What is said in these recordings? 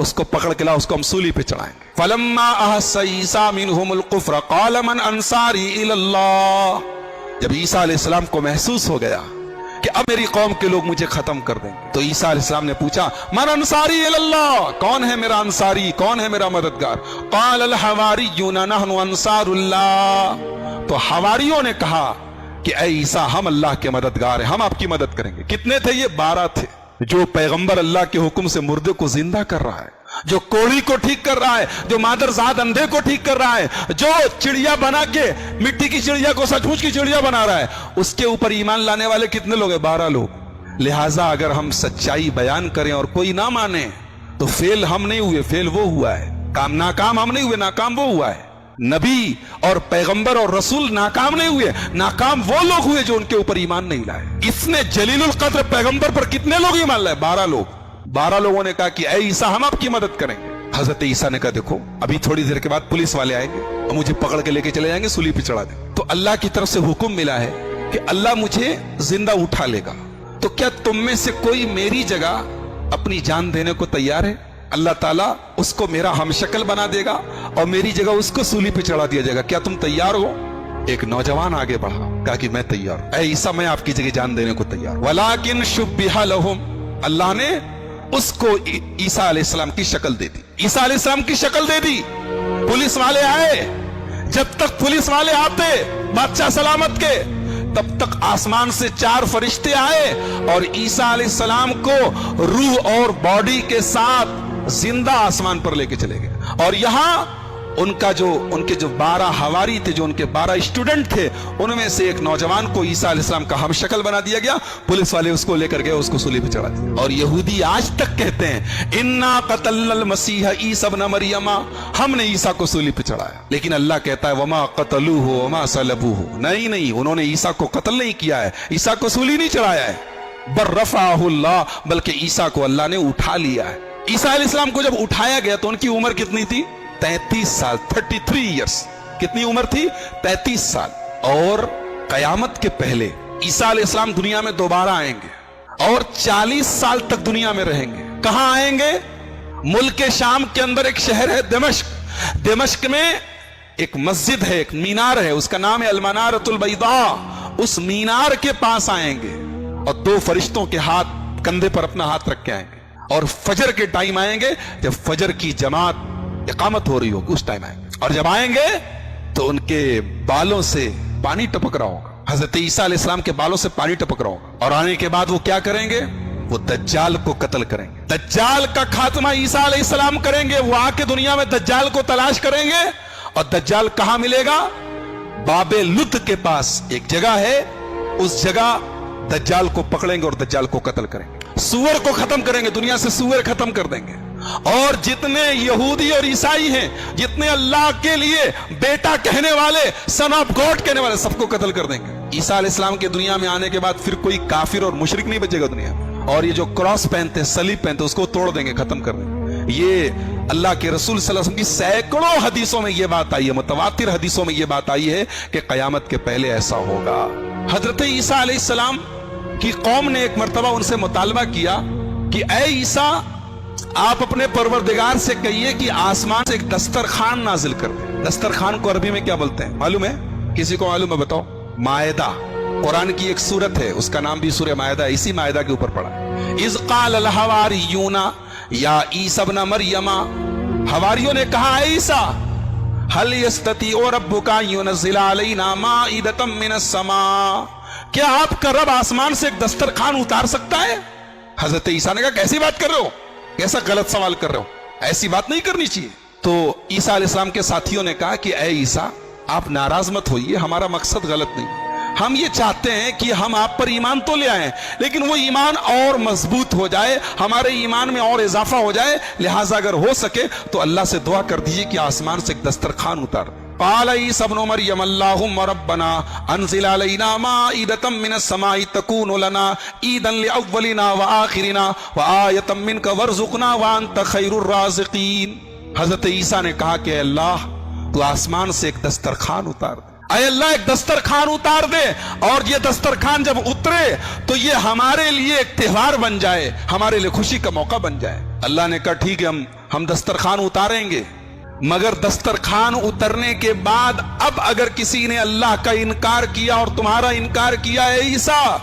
اس کو پکڑ کے لا، اس کو ہم سولی پہ چڑھائیں گے. فلما احس عیسیٰ منہم الکفر قال من انصاری الی اللہ. جب عیسیٰ علیہ السلام کو محسوس ہو گیا کہ اب میری قوم کے لوگ مجھے ختم کر دیں گے، تو عیسیٰ علیہ السلام نے پوچھا من انصاری الی اللہ، کون ہے میرا انصاری، کون ہے میرا مددگار؟ قال الحواریون نحن انصار اللہ. تو حواریوں نے کہا کہ اے عیسیٰ ہم اللہ کے مددگار ہیں، ہم آپ کی مدد کریں گے. کتنے تھے یہ؟ 12 تھے. جو پیغمبر اللہ کے حکم سے مردے کو زندہ کر رہا ہے، جو کوڑی کو ٹھیک کر رہا ہے، جو مادرزاد اندھے کو ٹھیک کر رہا ہے، جو چڑیا بنا کے مٹی کی چڑیا کو سچ مچ کی چڑیا بنا رہا ہے، اس کے اوپر ایمان لانے والے کتنے لوگ ہیں؟ 12 لوگ. لہٰذا اگر ہم سچائی بیان کریں اور کوئی نہ مانے تو فیل ہم نہیں ہوئے، فیل وہ ہوا ہے. ناکام ہم نہیں ہوئے، ناکام وہ ہوا ہے. نبی اور پیغمبر اور رسول ناکام نہیں ہوئے، ناکام وہ لوگ ہوئے جو ان کے اوپر ایمان نہیں لائے. اس نے جلیل القدر پیغمبر پر کتنے لوگ ایمان لائے؟ 12 لوگ. 12 لوگوں نے کہا کہ اے عیسیٰ ہم آپ کی مدد کریں گے. حضرت عیسیٰ نے کہا دیکھو ابھی تھوڑی دیر کے بعد پولیس والے آئیں گے اور مجھے پکڑ کے لے کے چلے جائیں گے، سولی پہ چڑھا دیں. تو اللہ کی طرف سے حکم ملا ہے کہ اللہ مجھے زندہ اٹھا لے گا. تو کیا تم میں سے کوئی میری جگہ اپنی جان دینے کو تیار ہے؟ اللہ تعالیٰ اس کو میرا ہم شکل بنا دے گا اور میری جگہ اس کو سولی پہ چڑھا دیا جائے گا. کیا تم تیار ہو؟ ایک نوجوان آگے بڑھا، کہا کہ میں تیار ہوں. اے عیسیٰ میں آپ کی جگہ جان دینے کو تیار ہوں. ولیکن شبہ لہم، اللہ نے اس کو عیسیٰ علیہ السلام کی شکل دے دی. عیسیٰ علیہ السلام کی شکل دے دی. پولیس والے آئے. جب تک پولیس والے آتے بادشاہ سلامت کے، تب تک آسمان سے 4 فرشتے آئے اور عیسیٰ علیہ السلام کو روح اور باڈی کے ساتھ زندہ آسمان پر لے کے چلے گئے. اور یہاں ان کے جو 12 حواری تھے، جو ان کے 12 اسٹوڈنٹ تھے، ان میں سے ایک نوجوان کو عیسیٰ علیہ السلام کا ہم شکل بنا دیا گیا. پولیس والے اس کو لے کر گئے، اس کو سولی پہ چڑھا دیا. اور یہودی آج تک کہتے ہیں انا قتلنا المسیح عیسی ابن مریم، ہم نے عیسیٰ کو سولی پہ چڑھایا. لیکن اللہ کہتا ہے وما قتلوہ وما صلبوہ، نہیں انہوں نے عیسیٰ کو قتل نہیں کیا ہے، عیسیٰ کو سولی نہیں چڑھایا ہے. بل رفعہ اللہ، بلکہ عیسیٰ کو اللہ نے اٹھا لیا ہے. عیسیٰ علیہ السلام کو جب اٹھایا گیا تو ان کی عمر کتنی تھی؟ 33 سال. 33 ایئرس. کتنی عمر تھی؟ 33 سال. اور قیامت کے پہلے عیسیٰ علیہ السلام دنیا میں دوبارہ آئیں گے اور 40 سال تک دنیا میں رہیں گے. کہاں آئیں گے؟ ملک شام کے اندر ایک شہر ہے دمشق. دمشق میں ایک مسجد ہے، ایک مینار ہے، اس کا نام ہے المنارۃ البیضاء. اس مینار کے پاس آئیں گے اور 2 فرشتوں کے ہاتھ کندھے پر اپنا ہاتھ رکھ کے آئیں گے. اور فجر کے ٹائم آئیں گے، جب فجر کی جماعت اقامت ہو رہی ہوگی اس ٹائم آئیں گے. اور جب آئیں گے تو ان کے بالوں سے پانی ٹپک رہا ہوگا. حضرت عیسیٰ علیہ السلام کے بالوں سے پانی ٹپک رہا ہوگا. اور آنے کے بعد وہ کیا کریں گے؟ وہ دجال کو قتل کریں گے. دجال کا خاتمہ عیسیٰ علیہ السلام کریں گے. وہ آ کے دنیا میں دجال کو تلاش کریں گے. اور دجال کہاں ملے گا؟ باب لد کے پاس ایک جگہ ہے، اس جگہ دجال کو پکڑیں گے اور دجال کو قتل کریں گے. سور کو ختم کریں گے، دنیا سے سور ختم کر دیں گے. اور جتنے یہودی اور عیسائی ہیں، جتنے اللہ کے لیے بیٹا کہنے والے، سن آف گاڈ کہنے والے، سب کو قتل کر دیں گے. عیسیٰ علیہ السلام کے دنیا میں آنے کے بعد پھر کوئی کافر اور مشرک نہیں بچے گا دنیا میں. اور یہ جو کراس پہنتے ہیں، صلیب پہنتے ہیں، اس کو توڑ دیں گے، ختم کر دیں گے. یہ اللہ کے رسول صلی اللہ علیہ وسلم کی سینکڑوں حدیثوں میں یہ بات آئی ہے، متواتر حدیثوں میں یہ بات آئی ہے کہ قیامت کے پہلے ایسا ہوگا. حضرت عیسیٰ علیہ السلام کی قوم نے ایک مرتبہ ان سے مطالبہ کیا کہ اے عیسیٰ، آپ اپنے پروردگار سے کہیے کہ آسمان سے ایک دسترخوان نازل کر دے. دسترخوان کو عربی میں کیا بولتے ہیں معلوم ہے؟ کسی کو معلوم ہے؟ بتاؤ. مائدہ. قرآن کی ایک سورت ہے، اس کا نام بھی سورہ مائدہ ہے، اسی مائدہ کے اوپر پڑا. اذ قال الحواریون یا عیسی ابن مریم، حواریوں نے کہا اے عیسیٰ، هل يستطيع ربك ان ينزل علينا مائدة من السماء، کیا آپ کا رب آسمان سے ایک دسترخوان اتار سکتا ہے؟ حضرت عیسیٰ نے کہا کیسی بات کر رہے ہو، کیسا غلط سوال کر رہے ہو، ایسی بات نہیں کرنی چاہیے. تو عیسیٰ علیہ السلام کے ساتھیوں نے کہا کہ اے عیسیٰ، آپ ناراض مت ہوئیے، ہمارا مقصد غلط نہیں. ہم یہ چاہتے ہیں کہ ہم آپ پر ایمان تو لے آئیں، لیکن وہ ایمان اور مضبوط ہو جائے، ہمارے ایمان میں اور اضافہ ہو جائے. لہٰذا اگر ہو سکے تو اللہ سے دعا کر دیجیے کہ آسمان سے ایک دسترخوان اتار. قال عیسی ابن مریم اللهم ربنا انزل علينا مائدة من السماء تكون لنا عيدا لأولنا وآخرنا وآية منك وارزقنا وأنت خير الرازقين. حضرت عیسیٰ نے کہا کہ اللہ تو آسمان سے ایک دسترخوان اتار دے. اے اللہ ایک دسترخوان اتار دے، اور یہ دسترخوان جب اترے تو یہ ہمارے لیے ایک تہوار بن جائے، ہمارے لیے خوشی کا موقع بن جائے. اللہ نے کہا ٹھیک ہے ہم دسترخوان اتاریں گے، مگر دسترخوان اترنے کے بعد اب اگر کسی نے اللہ کا انکار کیا اور تمہارا انکار کیا ہے عیسیٰ،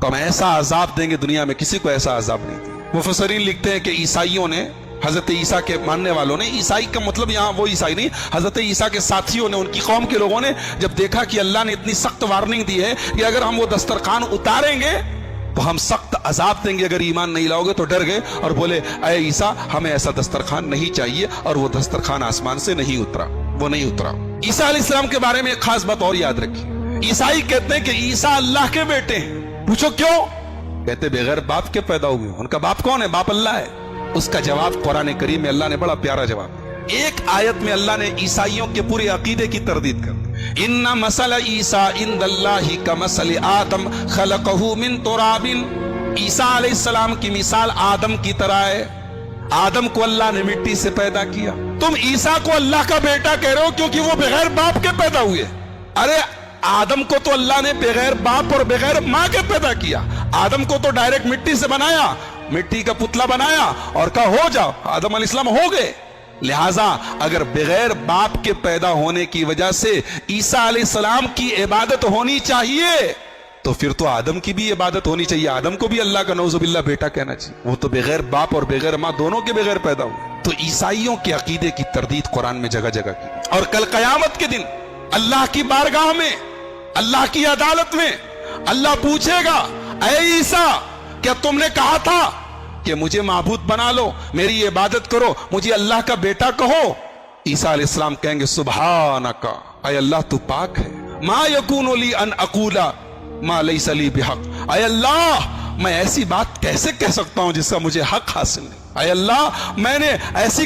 تو ہم ایسا عذاب دیں گے، دنیا میں کسی کو ایسا عذاب نہیں دیا۔ مفسرین لکھتے ہیں کہ عیسائیوں نے، حضرت عیسیٰ کے ماننے والوں نے، عیسائی کا مطلب یہاں وہ عیسائی نہیں، حضرت عیسیٰ کے ساتھیوں نے، ان کی قوم کے لوگوں نے جب دیکھا کہ اللہ نے اتنی سخت وارننگ دی ہے کہ اگر ہم وہ دسترخوان اتاریں گے تو ہم سخت عذاب دیں گے، اگر ایمان نہیں لاؤ گے، تو ڈر گئے اور بولے اے عیسیٰ ہمیں ایسا دسترخوان نہیں چاہیے، اور وہ دسترخوان آسمان سے نہیں اترا، وہ نہیں اترا۔ عیسیٰ علیہ السلام کے بارے میں ایک خاص بات اور یاد رکھیے، عیسائی کہتے ہیں کہ عیسیٰ اللہ کے بیٹے ہیں۔ پوچھو کیوں؟ کہتے بغیر باپ کے پیدا ہوئے۔ ان کا باپ کون ہے؟ باپ اللہ ہے۔ اس کا جواب قرآن کریم میں اللہ نے بڑا پیارا جواب، ایک آیت میں اللہ نے عیسائیوں کے پورے عقیدے کی تردید کر دی۔ ان مثل عیسیٰ عند اللہ کمثل آدم خلقہ من تراب، عیسیٰ علیہ السلام کی مثال آدم کی طرح ہے، آدم کو اللہ نے مٹی سے پیدا کیا۔ تم عیسیٰ کو اللہ کا بیٹا کہہ رہے ہو کیونکہ وہ بغیر باپ کے پیدا ہوئے۔ ارے آدم کو تو اللہ نے بغیر باپ اور بغیر ماں کے پیدا کیا، آدم کو تو ڈائریکٹ مٹی سے بنایا، مٹی کا پتلا بنایا اور کہا ہو جاؤ، آدم علیہ السلام ہو گئے۔ لہٰذا اگر بغیر باپ کے پیدا ہونے کی وجہ سے عیسیٰ علیہ السلام کی عبادت ہونی چاہیے تو پھر تو آدم کی بھی عبادت ہونی چاہیے، آدم کو بھی اللہ کا نعوذ باللہ بیٹا کہنا چاہیے، وہ تو بغیر باپ اور بغیر ماں دونوں کے بغیر پیدا ہوئے۔ تو عیسائیوں کے عقیدے کی تردید قرآن میں جگہ جگہ کی، اور کل قیامت کے دن اللہ کی بارگاہ میں، اللہ کی عدالت میں اللہ پوچھے گا اے عیسیٰ کیا تم نے کہا تھا کہ مجھے معبود بنا لو، میری عبادت کرو، مجھے اللہ کا بیٹا کہو؟ عیسیٰ علیہ السلام کہیں گے سبحانک، اے اللہ تو پاک ہے، ما یکون لی ان اقول ما لیس لی بحق، اے اللہ میں ایسی بات کیسے کہہ سکتا ہوں جس کا مجھے حق حاصل نہیں، اے اللہ میں نے ایسی